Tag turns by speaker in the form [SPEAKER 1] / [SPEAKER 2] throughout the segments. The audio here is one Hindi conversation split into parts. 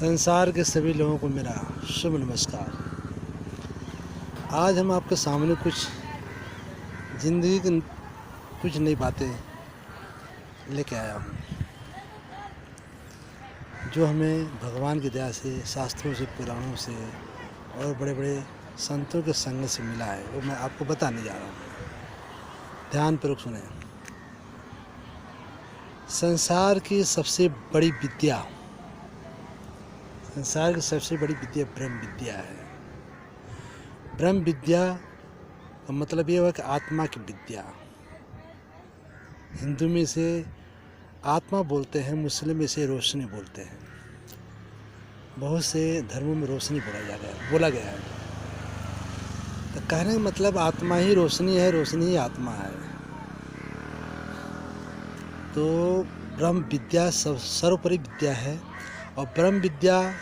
[SPEAKER 1] संसार के सभी लोगों को मेरा शुभ नमस्कार। आज हम आपके सामने कुछ ज़िंदगी की कुछ नई बातें लेके आया हूँ, जो हमें भगवान की दया से, शास्त्रों से, पुराणों से और बड़े बड़े संतों के संग से मिला है। वो मैं आपको बताने जा रहा हूँ। ध्यानपूर्वक सुने। संसार की सबसे बड़ी विद्या ब्रह्म विद्या है। ब्रह्म विद्या का मतलब ये हुआ कि आत्मा की विद्या। हिंदू में इसे आत्मा बोलते हैं, मुस्लिम में इसे रोशनी बोलते हैं। बहुत से धर्मों में रोशनी बोला गया है। तो कहने का मतलब आत्मा ही रोशनी है, रोशनी ही आत्मा है। तो ब्रह्म विद्या सर्वोपरि विद्या है। और ब्रह्म विद्या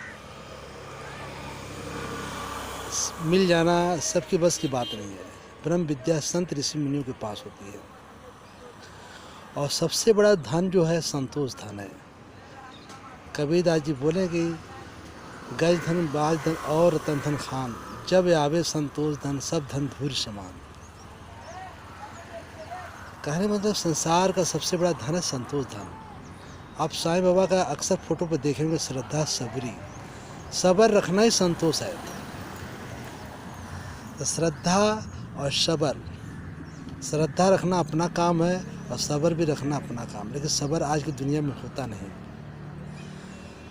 [SPEAKER 1] मिल जाना सबकी बस की बात नहीं है। ब्रह्म विद्या संत ऋषि मुनियों के पास होती है। और सबसे बड़ा धन जो है संतोष धन है। कबीरदास जी बोले कि गज धन बाज धन और रतन धन खान, जब आवे संतोष धन सब धन धूर समान। कहने मतलब संसार का सबसे बड़ा धन है संतोष धन। आप साईं बाबा का अक्सर फोटो पर देखेंगे श्रद्धा सबरी, सबर रखना ही संतोष है। तो श्रद्धा और सबर, श्रद्धा रखना अपना काम है और सबर भी रखना अपना काम। लेकिन सबर आज की दुनिया में होता नहीं।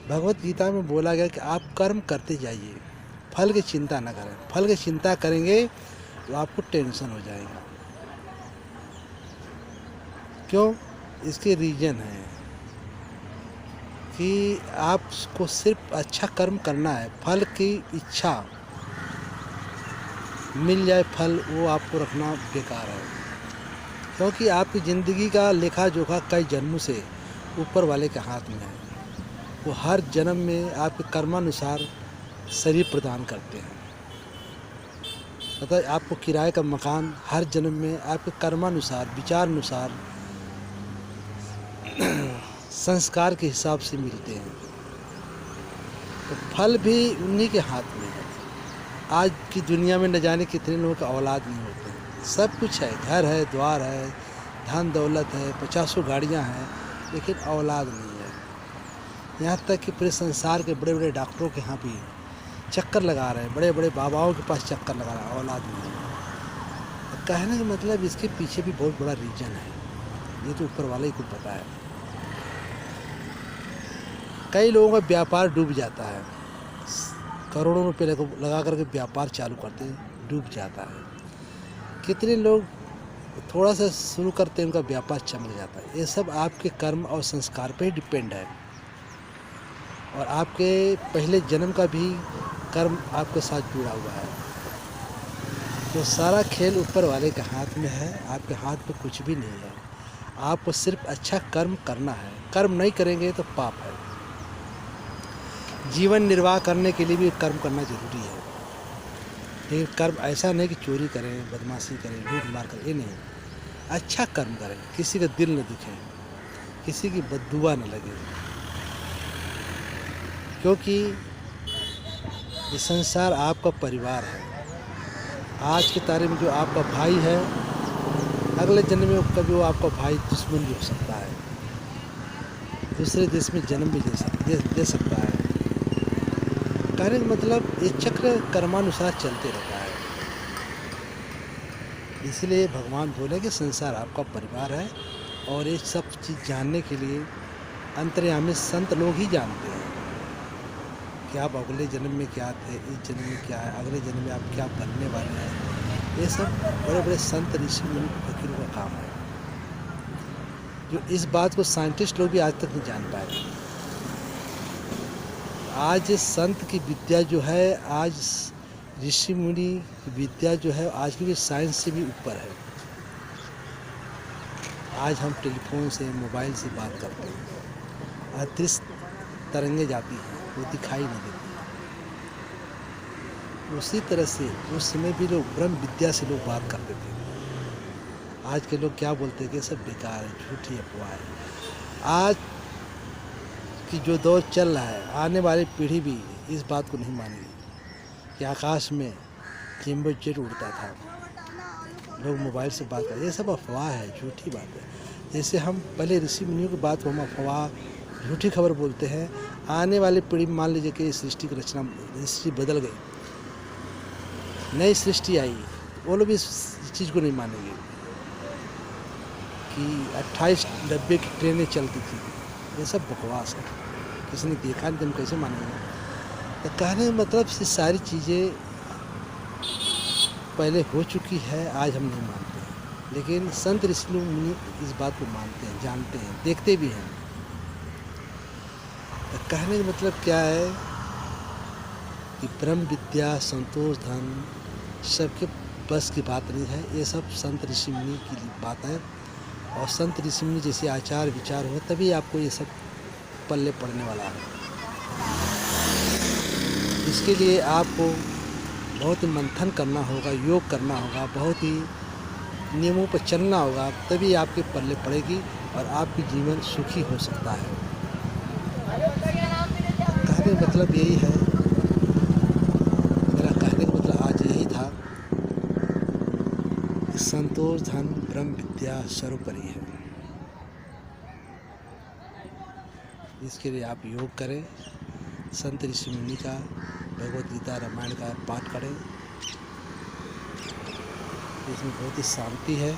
[SPEAKER 1] भगवत गीता में बोला गया कि आप कर्म करते जाइए, फल की चिंता न करें। फल की चिंता करेंगे तो आपको टेंशन हो जाएगा। क्यों? इसके रीजन है कि आपको सिर्फ अच्छा कर्म करना है। फल की इच्छा मिल जाए फल, वो आपको रखना बेकार है। क्योंकि आपकी ज़िंदगी का लेखा जोखा कई जन्मों से ऊपर वाले के हाथ में है। वो हर जन्म में आपके कर्मानुसार शरीर प्रदान करते हैं। मतलब आपको किराए का मकान हर जन्म में आपके कर्मानुसार, विचारानुसार, संस्कार के हिसाब से मिलते हैं। तो फल भी उन्हीं के हाथ में है। आज की दुनिया में न जाने कितने लोगों का औलाद नहीं होते हैं। सब कुछ है, घर है, द्वार है, धन दौलत है, 50 गाड़ियाँ हैं, लेकिन औलाद नहीं है। यहाँ तक कि पूरे संसार के बड़े बड़े डॉक्टरों के यहाँ भी चक्कर लगा रहे हैं, बड़े बड़े बाबाओं के पास चक्कर लगा रहा है, औलाद नहीं है। तो कहने का मतलब इसके पीछे भी बहुत बड़ा रीजन है। ये तो ऊपर वाले ही को पता है। कई लोगों का व्यापार डूब जाता है, करोड़ों रुपए लगा करके व्यापार चालू करते हैं, डूब जाता है। कितने लोग थोड़ा सा शुरू करते हैं, उनका व्यापार चमक जाता है। ये सब आपके कर्म और संस्कार पे ही डिपेंड है। और आपके पहले जन्म का भी कर्म आपके साथ जुड़ा हुआ है। तो सारा खेल ऊपर वाले के हाथ में है, आपके हाथ में कुछ भी नहीं है। आपको सिर्फ अच्छा कर्म करना है। कर्म नहीं करेंगे तो पाप है। जीवन निर्वाह करने के लिए भी कर्म करना जरूरी है। लेकिन कर्म ऐसा नहीं कि चोरी करें, बदमाशी करें, लूट मार करें, ये नहीं। अच्छा कर्म करें, किसी का दिल न दुखे, किसी की बददुआ न लगे। क्योंकि ये संसार आपका परिवार है। आज की तारीख में जो आपका भाई है, अगले जन्म में कभी वो आपका भाई दुश्मन भी हो सकता है, दूसरे देश में जन्म भी दे सकता है। कहने का मतलब ये चक्र कर्मानुसार चलते रहता है। इसलिए भगवान बोले कि संसार आपका परिवार है। और ये सब चीज़ जानने के लिए अंतर्यामी संत लोग ही जानते हैं कि आप अगले जन्म में क्या थे, इस जन्म में क्या है, अगले जन्म में आप क्या बनने वाले हैं। ये सब बड़े बड़े संत ऋषि मुनि फकीरों का काम है, जो इस बात को साइंटिस्ट लोग भी आज तक नहीं जान पाए। आज संत की विद्या जो है, आज ऋषि मुनि की विद्या जो है, आज की साइंस से भी ऊपर है। आज हम टेलीफोन से, मोबाइल से बात करते हैं, अदृश्य तरंगे जाती हैं, वो दिखाई नहीं देती। उसी तरह से उस समय भी लोग ब्रह्म विद्या से लोग बात करते थे। आज के लोग क्या बोलते हैं कि सब बेकार है, झूठी अफवाह है। आज कि जो दौर चल रहा है, आने वाली पीढ़ी भी इस बात को नहीं मानेगी कि आकाश में जंबो जेट उड़ता था, लोग मोबाइल से बात करते। ये सब अफवाह है, झूठी बात है। जैसे हम पहले ऋषि मुनियों की बात को हम अफवाह, झूठी खबर बोलते हैं, आने वाली पीढ़ी में मान लीजिए कि सृष्टि की रचना, सृष्टि बदल गई, नई सृष्टि आई, वो लोग भी इस चीज़ को नहीं मानेंगे कि 28 डब्बे की ट्रेनें चलती थी। ये सब बकवास है, किसी ने देखा नहीं तो हम कैसे मानेंगे। तो कहने का मतलब ये सारी चीज़ें पहले हो चुकी है, आज हम नहीं मानते हैं, लेकिन संत ऋषि मुनि इस बात को मानते हैं, जानते हैं, देखते भी हैं। तो कहने का मतलब क्या है कि ब्रह्म विद्या, संतोष, धन सबके बस की बात नहीं है। ये सब संत ऋषि मुनि की बात है, और संत ऋषि मुनि जैसे आचार विचार हो तभी आपको ये सब पल्ले पड़ने वाला है। इसके लिए आपको बहुत ही मंथन करना होगा, योग करना होगा, बहुत ही नियमों पर चलना होगा, तभी आपके पल्ले पड़ेगी और आपकी जीवन सुखी हो सकता है। कहने का मतलब यही है, मेरा कहने का मतलब आज यही था कि संतोष, धन, ब्रह्म विद्या सर्वोपरि है। इसके लिए आप योग करें, संत ऋषि मुनि का भगवद गीता, रामायण का पाठ करें। इसमें बहुत ही शांति है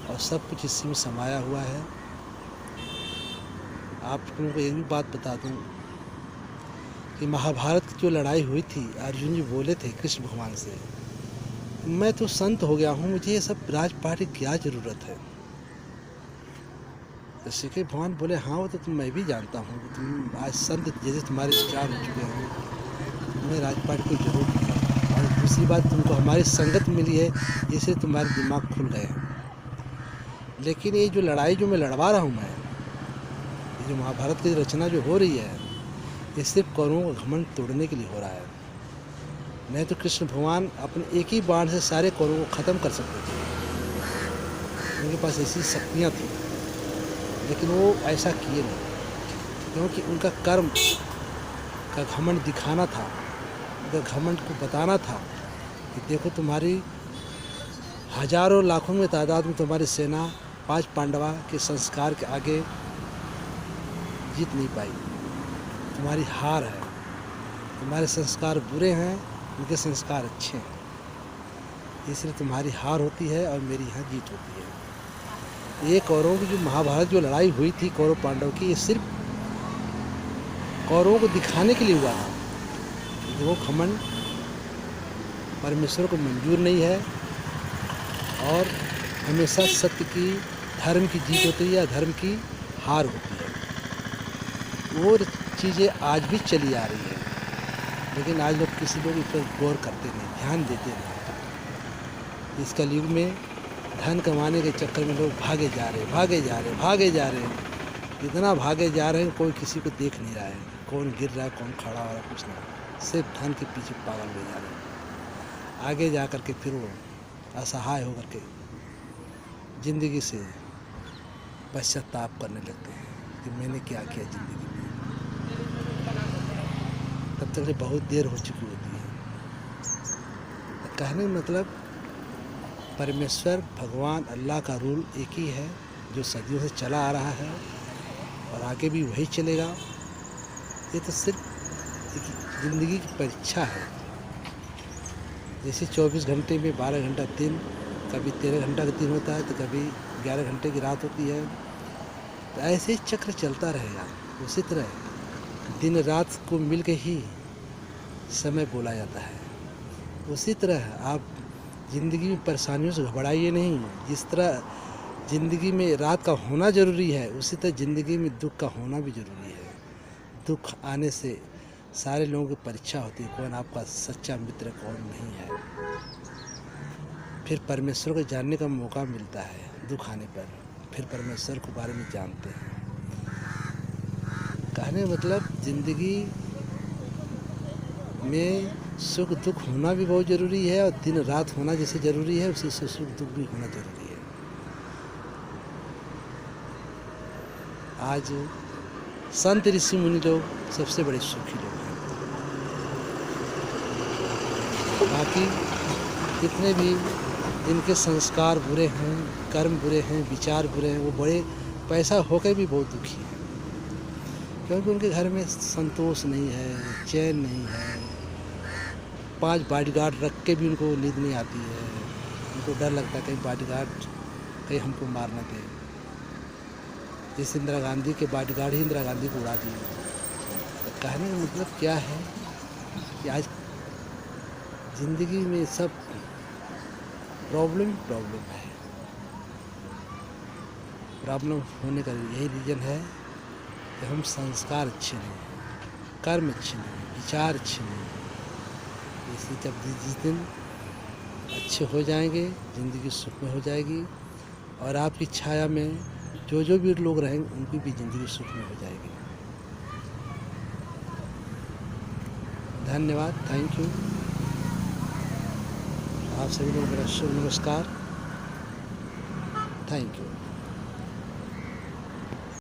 [SPEAKER 1] और सब कुछ इसी में समाया हुआ है। आप लोगों को एक भी बात बता दूं कि महाभारत की जो लड़ाई हुई थी, अर्जुन जी बोले थे कृष्ण भगवान से, मैं तो संत हो गया हूँ, मुझे ये सब राजपाट की क्या ज़रूरत है। तो श्री कृष्ण भगवान बोले, हाँ वो तो मैं भी जानता हूँ कि तुम आज संत जैसे तुम्हारे विचार हो चुके हैं, तुम्हें राजपाट की जरूरत नहीं है। और दूसरी बात, तुमको हमारी संगत मिली है, इससे तुम्हारे दिमाग खुल गए हैं। लेकिन ये जो लड़ाई जो मैं लड़वा रहा हूँ, मैं ये जो महाभारत की रचना जो हो रही है, ये सिर्फ कौरवों का घमंड तोड़ने के लिए हो रहा है। नहीं तो कृष्ण भगवान अपने एक ही बाण से सारे कौरवों को ख़त्म कर सकते थे, उनके पास ऐसी शक्तियाँ थी, लेकिन वो ऐसा किए नहीं, क्योंकि उनका कर्म का घमंड दिखाना था, उनका घमंड को बताना था कि देखो तुम्हारी हजारों लाखों में तादाद में तुम्हारी सेना 5 पांडवा के संस्कार के आगे जीत नहीं पाई, तुम्हारी हार है। तुम्हारे संस्कार बुरे हैं, उनके संस्कार अच्छे हैं, इसलिए तुम्हारी हार होती है और मेरी यहाँ जीत होती है। ये कौरवों की जो महाभारत जो लड़ाई हुई थी कौरव पांडव की, ये सिर्फ कौरवों को दिखाने के लिए हुआ था कि वो घमंड परमेश्वर को मंजूर नहीं है और हमेशा सत्य की, धर्म की जीत होती है या धर्म की हार होती है। वो चीज़ें आज भी चली आ रही है, लेकिन आज लोग किसी लोग इस पर गौर करते नहीं, ध्यान देते नहीं। इस कलयुग में धन कमाने के चक्कर में लोग भागे जा रहे हैं, इतना भागे जा रहे हैं, कोई किसी को देख नहीं रहा है, कौन गिर रहा है, कौन खड़ा हो रहा है, कुछ नहीं, सिर्फ धन के पीछे पागल हो जा रहे हैं। आगे जा कर के फिर वो असहाय होकर के ज़िंदगी से पश्चाताप करने लगते हैं कि मैंने क्या किया ज़िंदगी में। तब तक बहुत देर हो चुकी होती है। कहने का मतलब परमेश्वर भगवान अल्लाह का रूल एक ही है, जो सदियों से चला आ रहा है और आगे भी वही चलेगा। ये तो सिर्फ एक ज़िंदगी की परीक्षा है। जैसे 24 घंटे में 12 घंटा दिन, कभी 13 घंटा का दिन होता है तो कभी 11 घंटे की रात होती है, तो ऐसे ही चक्र चलता रहेगा। उसी तरह दिन रात को मिल के ही समय बोला जाता है। उसी तरह आप ज़िंदगी में परेशानियों से घबराइए नहीं। जिस तरह ज़िंदगी में रात का होना ज़रूरी है, उसी तरह ज़िंदगी में दुख का होना भी ज़रूरी है। दुख आने से सारे लोगों की परीक्षा होती है, कौन आपका सच्चा मित्र कौन नहीं है। फिर परमेश्वर को जानने का मौका मिलता है दुख आने पर, फिर परमेश्वर के बारे में जानते हैं। कहने का मतलब ज़िंदगी में सुख दुख होना भी बहुत ज़रूरी है, और दिन रात होना जैसे ज़रूरी है, उसी से सुख दुख भी होना ज़रूरी है। आज संत ऋषि मुनि लोग सबसे बड़े सुखी लोग हैं। बाकी जितने भी जिनके संस्कार बुरे हैं, कर्म बुरे हैं, विचार बुरे हैं, वो बड़े पैसा होकर भी बहुत दुखी हैं, क्योंकि उनके घर में संतोष नहीं है, चैन नहीं है। 5 बॉडीगार्ड रख के भी उनको नींद नहीं आती है। उनको डर लगता है कहीं बॉडीगार्ड कहीं हमको मार न दे। जैसे इंदिरा गांधी के बॉडीगार्ड ही इंदिरा गांधी को उड़ा दिए। तो कहने का मतलब क्या है कि आज ज़िंदगी में सब प्रॉब्लम है। प्रॉब्लम होने का यही रीज़न है कि हम संस्कार अच्छे नहीं, कर्म अच्छे नहीं, विचार अच्छे नहीं। इसी जब जिस दिन अच्छे हो जाएंगे, ज़िंदगी सुख में हो जाएगी, और आपकी छाया में जो भी लोग रहेंगे उनकी भी ज़िंदगी सुख में हो जाएगी। धन्यवाद, थैंक यू। आप सभी लोग मेरा शुभ नमस्कार, थैंक यू।